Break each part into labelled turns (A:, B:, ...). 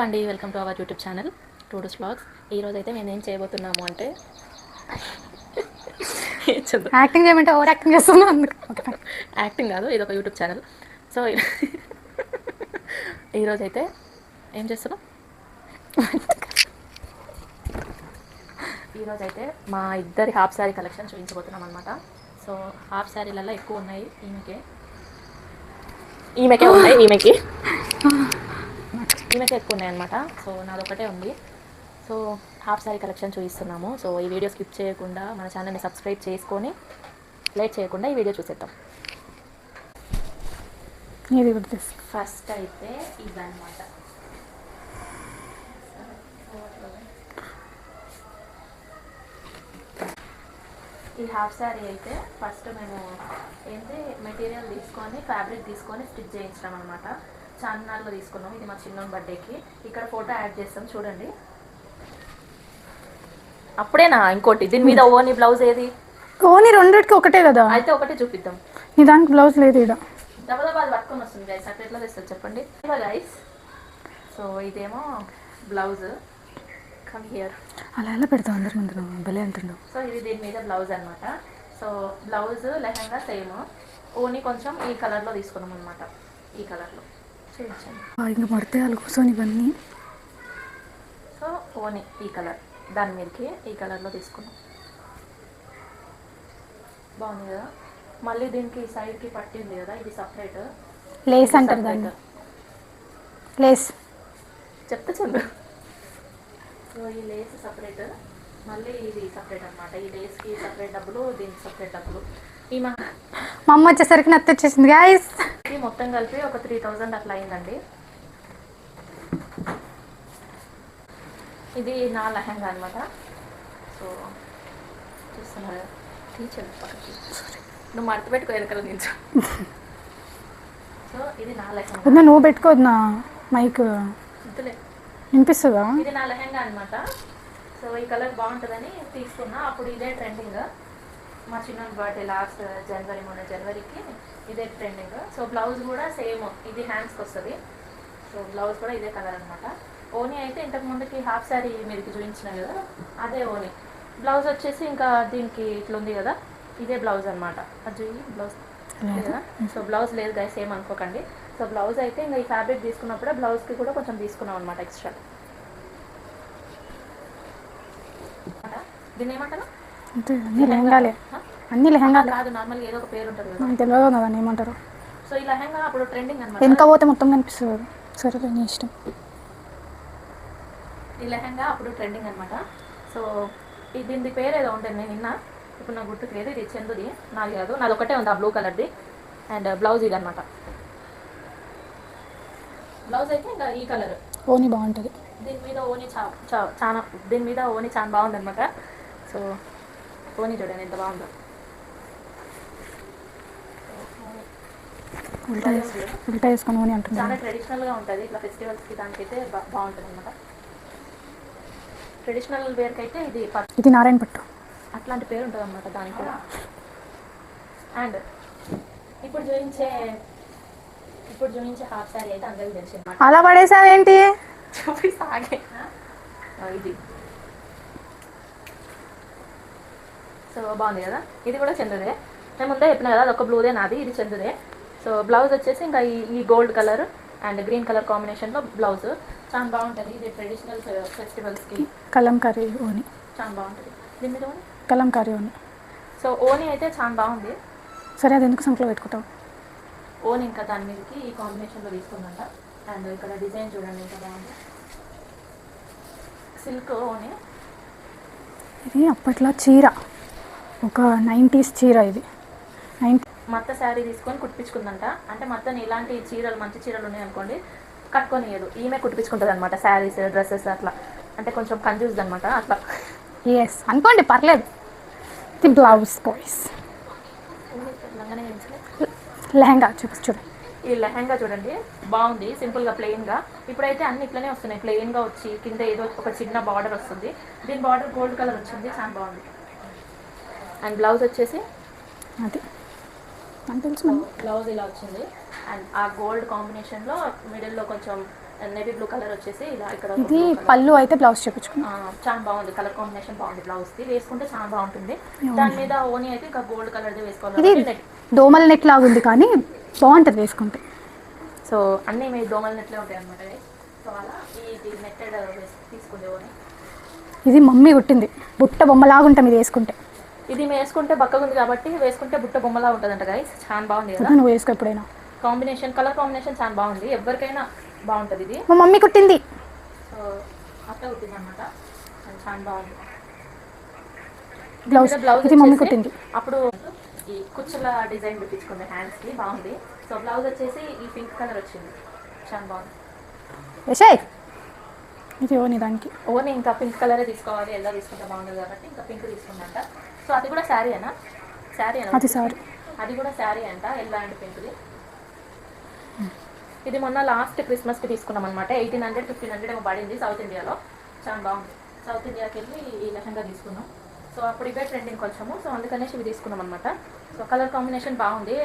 A: అండి welcome to our YouTube channel టూడూస్ vlogs. ఈరోజు అయితే మేము ఏం చేయబోతున్నాము అంటే
B: యాక్టింగ్ చేయమంటే ఓవర్ యాక్టింగ్ చేస్తున్నాను అందుకు.
A: యాక్టింగ్ కాదు, ఇది ఒక యూట్యూబ్ ఛానల్. సో ఈరోజు అయితే ఏం చేస్తున్నాం, ఈరోజు అయితే మా ఇద్దరి హాఫ్ శారీ కలెక్షన్ చూపించబోతున్నాం అనమాట. సో హాఫ్ శారీలలో ఎక్కువ ఉన్నాయి, ఈమెకే ఉన్నాయి, ఈమెకి ఎక్కువ ఉన్నాయి అనమాట. సో నాదొకటే ఉంది. సో హాఫ్ శారీ కలెక్షన్ చూపిస్తున్నాము. సో ఈ వీడియో స్కిప్ చేయకుండా మన ఛానల్ని సబ్స్క్రైబ్ చేసుకొని లేట్ చేయకుండా ఈ వీడియో చూసేద్దాం. ఫస్ట్ అయితే ఇదన్నమాట. ఈ హాఫ్ శారీ అయితే ఫస్ట్ మేము ఏంటి మెటీరియల్ తీసుకొని ఫ్యాబ్రిక్ తీసుకొని స్టిచ్ చేయించడం అనమాట. చార్మినార్లో తీసుకున్నాం. ఇది మా చిన్నోని బర్త్డేకి. ఇక్కడ ఫోటో యాడ్ చేస్తాం చూడండి. అప్పుడేనా ఇంకోటి దీని మీద ఓని బ్లౌజ్ ఏది?
B: ఓని రెండిటికి ఒకటే కదా,
A: అయితే ఒకటే చూపిద్దాం.
B: నీ దానికి బ్లౌజ్ లేదు ఇక్కడ.
A: దబదబా పట్టుకొని వస్తుంది గైస్. అట్లా ఎట్లా తెస్తుంది చెప్పండి గైస్. సో ఇదేమో బ్లౌజ్. Come here.
B: అలా ఎలా పెడతావు అందరి ముందు, భలే అంటున్నావు.
A: సో ఇది దీని మీద బ్లౌజ్ అనమాట. So blouse lehenga same. ఓని కొంచెం ఈ కలర్లో తీసుకున్నాం అనమాట. ఈ కలర్లో చూపించండి.
B: ఇంకా పడితే వాళ్ళు కూర్చొని ఇవన్నీ.
A: సో ఓని ఈ కలర్, దాని మీదకి ఈ కలర్లో తీసుకున్నాం. బాగుంది కదా. మళ్ళీ దీనికి సైడ్కి పట్టి ఉంది కదా, ఇది సపరేట్.
B: లేస్ అంటారు దాన్ని, లేస్
A: చెప్తా చంద్ర. సో ఈ లేస్ సపరేట్, మళ్ళీ ఇది సపరేట్ అనమాట. ఈ లేస్కి సపరేట్ డబ్బులు, దీనికి సపరేట్ డబ్బులు. ఈ మా
B: అమ్మ వచ్చేసరికి నత్త వచ్చేసింది గాయస్.
A: ఇది మొత్తం కలిపి ఒక 3000 అట్లా అయిందండి. ఇది నా లెహంగా అనమాట. సో చూస్తున్నారు టీచర్ పక్కకి, నువ్వు మడత పెట్టుకో వెనకాల నించు. సో ఇది నా లెహంగా.
B: నువ్వు పెట్టుకోవద్దు నా మైక్
A: వద్దులే,
B: వినిపిస్తుందా?
A: ఇది నా లెహంగా అనమాట. సో ఈ కలర్ బాగుంటుందని తీసుకున్నా. అప్పుడు ఇదే ట్రెండింగ్. మా చిన్న బర్త్డే లాస్ట్ జనవరికి ఇదే ట్రెండింగ్. సో బ్లౌజ్ కూడా సేమ్, ఇది హ్యాండ్స్కి వస్తుంది. సో బ్లౌజ్ కూడా ఇదే కలర్ అనమాట. ఓనీ అయితే ఇంతకు ముందుకి హాఫ్ శారీ మీదకి చూపించిన కదా, అదే ఓనీ. బ్లౌజ్ వచ్చేసి ఇంకా దీనికి ఇట్లా ఉంది కదా, ఇదే బ్లౌజ్ అనమాట. అది బ్లౌజ్ కదా. సో బ్లౌజ్ లేదు గాయ, సేమ్ అనుకోకండి. సో బ్లౌజ్ అయితే ఇంకా ఈ ఫ్యాబ్రిక్ తీసుకున్నప్పుడే బ్లౌజ్కి కూడా కొంచెం తీసుకున్నాం అనమాట ఎక్స్ట్రా. దీన్ని ఏమంటారు?
B: అన్ని లెహంగాలే, అన్ని లెహంగా
A: కాదు, నార్మల్గా ఏదో ఒక పేరు ఉంటుంది కదా,
B: తెలియదు కదా ఏమంటారు.
A: సో ఈ లెహంగా అప్పుడు ట్రెండింగ్ అనమాట.
B: వెనక పోతే మొత్తం కనిపిస్తుంది. సరే నీ ఇష్టం.
A: ఈ లెహంగా అప్పుడు ట్రెండింగ్ అనమాట. సో దీని పేరు ఏదో ఉంటుంది, నేను నిన్న ఇప్పుడు నాకు గుర్తుకు లేదు. ఇది చందుది, నాది కాదు. నాది ఒకటే ఉంది ఆ బ్లూ కలర్ది. అండ్ బ్లౌజ్ ఇది అనమాట. బ్లౌజ్ అయితే ఇంకా ఈ కలర్.
B: ఓని బాగుంటుంది.
A: దీని మీద ఓని చాలా, దీని మీద ఓని చాలా బాగుంది అనమాట. సో ఓని చూడండి ఎంత బాగుందో.
B: ఉల్టా వేసుకొని ఓని అంటుంది.
A: చాలా ట్రెడిషనల్గా ఉంటుంది. ఇట్లా ఫెస్టివల్స్కి దానికైతే బాగుంటుంది అనమాట. ట్రెడిషనల్ వేర్కి అయితే ఇది
B: నారాయణ పట్టు
A: అట్లాంటి పేరు ఉంటుంది అనమాట దానికి కూడా. అండ్ ఇప్పుడు చూపించే హాఫ్ శారీ అయితే అందరికీ తెలిసింది అనమాట.
B: అలా పడేసావేంటి?
A: చూపిస్తాగే ఇది. సో బాగుంది కదా. ఇది కూడా చందుదే. నేను ముందే చెప్పిన కదా, అదొక బ్లూదే నాది, ఇది చందుదే. సో బ్లౌజ్ వచ్చేసి ఇంకా ఈ gold colour and green colour కాంబినేషన్లో బ్లౌజ్ చాలా బాగుంటుంది. ఇది ట్రెడిషనల్ ఫెస్టివల్స్కి
B: కలంకారీ ఓని
A: చాలా బాగుంటుంది. దీని మీద ఓని
B: కలంకారీ ఓని.
A: సో ఓని అయితే చాలా బాగుంది.
B: సరే, అది ఎందుకు సంఖ్యలో పెట్టుకుంటావు?
A: ఓని ఇంకా దాని మీదకి ఈ కాంబినేషన్లో తీసుకుందంట. అండ్ ఇక్కడ డిజైన్ చూడండి ఎంత బాగుంది. సిల్క్ ఓని.
B: ఇది అప్పట్లో చీర, ఒక 90s చీర. ఇది
A: మత్త శారీ తీసుకొని కుట్టించుకుందంట. అంటే మత్తని ఇలాంటి చీరలు, మంచి చీరలు ఉన్నాయనుకోండి కట్టుకొనియదు, ఈమె కుట్టించుకుంటుంది అనమాట. శారీస్, డ్రెస్సెస్ అట్లా. అంటే కొంచెం కన్ఫ్యూజ్డ్ అనమాట అట్లా.
B: ఎస్ అనుకోండి, పర్లేదు. ది బ్లౌజ్ బాయ్స్ లెహంగా చూడండి.
A: ఈ లెహంగా చూడండి బాగుంది, సింపుల్గా ప్లెయిన్గా. ఇప్పుడైతే అన్ని ఇట్లనే వస్తున్నాయి, ప్లెయిన్గా వచ్చి కింద ఏదో ఒక చిన్న బార్డర్ వస్తుంది. దీని బార్డర్ గోల్డ్ కలర్ వచ్చింది, చాలా బాగుంది. అండ్ బ్లౌజ్ వచ్చేసి
B: అది నాకు తెలుసు.
A: బ్లౌజ్ ఇలా వచ్చింది. అండ్ ఆ గోల్డ్ కాంబినేషన్లో మిడిల్లో కొంచెం నేవీ బ్లూ కలర్ వచ్చేసి ఇలా ఇక్కడ
B: ఇది పళ్ళు అయితే బ్లౌజ్ చేపించుకున్నాం.
A: చాలా బాగుంది, కలర్ కాంబినేషన్ బాగుంది. బ్లౌజ్ది వేసుకుంటే చాలా బాగుంటుంది. దాని మీద ఓని అయితే ఇంకా గోల్డ్ కలర్ది వేసుకోవాలి.
B: ఇది దోమల నెట్ లాగా ఉంది కానీ బాగుంటుంది వేసుకుంటే.
A: సో అన్నీ మీ దోమల నెట్లే ఉంటాయి అనమాట. సో అలా ఇది నెట్టెడ్ తీసుకుంది ఓని.
B: ఇది మమ్మీ కుట్టింది, బుట్ట బొమ్మలాగా ఉంటుంది ఇది వేసుకుంటే.
A: ఇది వేసుకుంటే బక్కగా ఉంది కాబట్టి వేసుకుంటే బుట్ట బొమ్మలా ఉంటుందంట గైస్. చాలా బాగుంది కదా.
B: నువ్వు వేసుకో ఎప్పుడైనా.
A: కాంబినేషన్ కలర్ కాంబినేషన్ చాలా బాగుంది, ఎవరికైనా బాగుంటుంది ఇది.
B: మా మమ్మీ కుట్టింది.
A: సో అట్లా కుట్టింది అనమాట, చాలా బాగుంది.
B: బ్లౌజ్ ఇది మమ్మీ కుట్టింది.
A: అప్పుడు ఈ కుచ్చుల డిజైన్ పెట్టించుకుంది హ్యాండ్స్కి, బాగుంది. సో బ్లౌజ్ వచ్చేసి ఈ పింక్ కలర్ వచ్చింది, చాలా బాగుంది.
B: వేసాయి ఇది ఓని దానికి.
A: ఓని ఇంకా పింక్ కలరే తీసుకోవాలి, ఎలా తీసుకుంటే బాగుంటుంది కాబట్టి ఇంకా పింక్ తీసుకుందంట. సో అది కూడా శారీ అనా? శారీ అనా?
B: అది సారీ,
A: అది కూడా శారీ అంట, ఎల్లో అండ్ పింక్ది. ఇది మొన్న లాస్ట్ క్రిస్మస్కి తీసుకున్నాం అనమాట. 1800 1500 ఏమో పడింది సౌత్ ఇండియాలో. చాలా బాగుంది. సౌత్ ఇండియాకి వెళ్ళి ఈ లెహంగా తీసుకున్నాం. సో అప్పుడు ఇవే ట్రెండింగ్ కొంచెము, సో అందుకనేసి ఇవి తీసుకున్నాం అనమాట. సో కలర్ కాంబినేషన్ బాగుంది,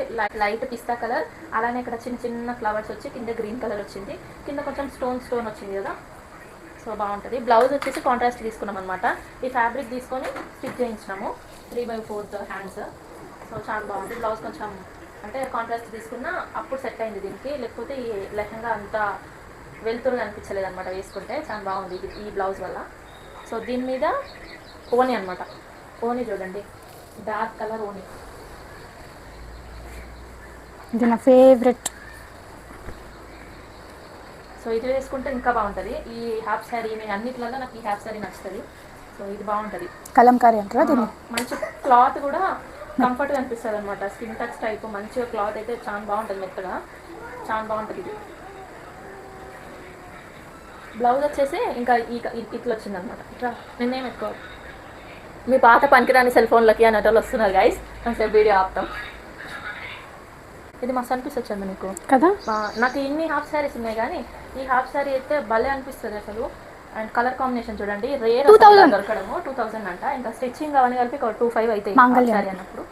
A: లైట్ పిస్తా కలర్, అలానే ఇక్కడ చిన్న చిన్న ఫ్లవర్స్ వచ్చి కింద గ్రీన్ కలర్ వచ్చింది, కింద కొంచెం స్టోన్ వచ్చింది కదా. సో బాగుంటుంది. బ్లౌజ్ వచ్చేసి కాంట్రాస్ట్ తీసుకున్నాం అనమాట. ఈ ఫ్యాబ్రిక్ తీసుకొని స్టిచ్ చేయించినాము 3/4 హ్యాండ్స్. సో చాలా బాగుంది. బ్లౌజ్ కొంచెం అంటే కాంట్రాస్ట్ తీసుకున్నా అప్పుడు సెట్ అయింది దీనికి, లేకపోతే ఈ లెహంగా అంతా వెలుతురుగా అనిపించలేదు అనమాట వేసుకుంటే. చాలా బాగుంది ఈ బ్లౌజ్ వల్ల. సో దీని మీద ఓని అనమాట. ఓని చూడండి, డార్క్ కలర్ ఓని.
B: ఇది నా ఫేవరెట్.
A: సో ఇది వేసుకుంటే ఇంకా బాగుంటుంది. ఈ హాఫ్ శారీ అన్నిట్లలో నాకు ఈ హాఫ్ శారీ నచ్చుతుంది. సో ఇది బాగుంటుంది.
B: కలంకారీ అంటారా దీన్ని?
A: మంచి క్లాత్ కూడా కంఫర్ట్గా అనిపిస్తుంది అనమాట. స్కిన్ టచ్ టైప్ మంచిగా క్లాత్ అయితే చాలా బాగుంటుంది, మెత్తగా చాలా బాగుంటుంది ఇది. బ్లౌజ్ వచ్చేసి ఇంకా ఇట్లా వచ్చింది అనమాట. ఇట్లా నిన్నేం ఎక్కువ మీ పాత పనికిరాని సెల్ ఫోన్లకి అనేటోళ్ళు వస్తున్నారు గైస్, అసలు వీడియో ఆపుతాం. ఇది మస్తు అనిపిస్తుంది మీకు
B: కదా.
A: నాకు ఇన్ని హాఫ్ శారీస్ ఉన్నాయి కానీ ఈ హాఫ్ శారీ అయితే భలే అనిపిస్తుంది అసలు. అండ్ కలర్ కాంబినేషన్ చూడండి, రేర్ దొరకడము 2000 అంట. ఇంకా స్టిచ్చింగ్ అవన్నీ కలిపి 2500 అవుతాయి శారీ అన్నప్పుడు.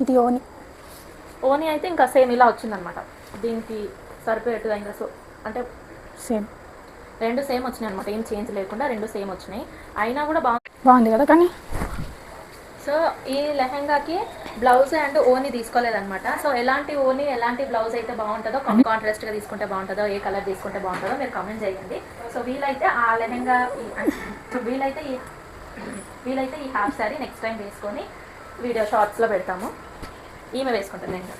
B: ఇది ఓని.
A: ఓని అయితే ఇంకా సేమ్ ఇలా వచ్చిందనమాట, దీనికి సరిపోయేట్టుగా. ఇంకా సో అంటే
B: సేమ్
A: రెండు సేమ్ వచ్చినాయి అనమాట, ఏం చేంజ్ లేకుండా రెండు సేమ్ వచ్చినాయి. అయినా కూడా
B: బాగుంది కదా. కానీ
A: సో ఈ లెహంగాకి బ్లౌజ్ అండ్ ఓని తీసుకోలేదన్నమాట. సో ఎలాంటి ఓని ఎలాంటి బ్లౌజ్ అయితే బాగుంటుందో, కాంట్రాస్ట్గా తీసుకుంటే బాగుంటుందో, ఏ కలర్ తీసుకుంటే బాగుంటుందో మీరు కామెంట్ చేయండి. సో వీలైతే ఆ లెహంగా వీలైతే ఈ హాఫ్ శారీ నెక్స్ట్ టైం వేసుకొని వీడియో షార్ట్స్లో పెడతాము. ఈమె వేసుకుంటుంది లెహంగా.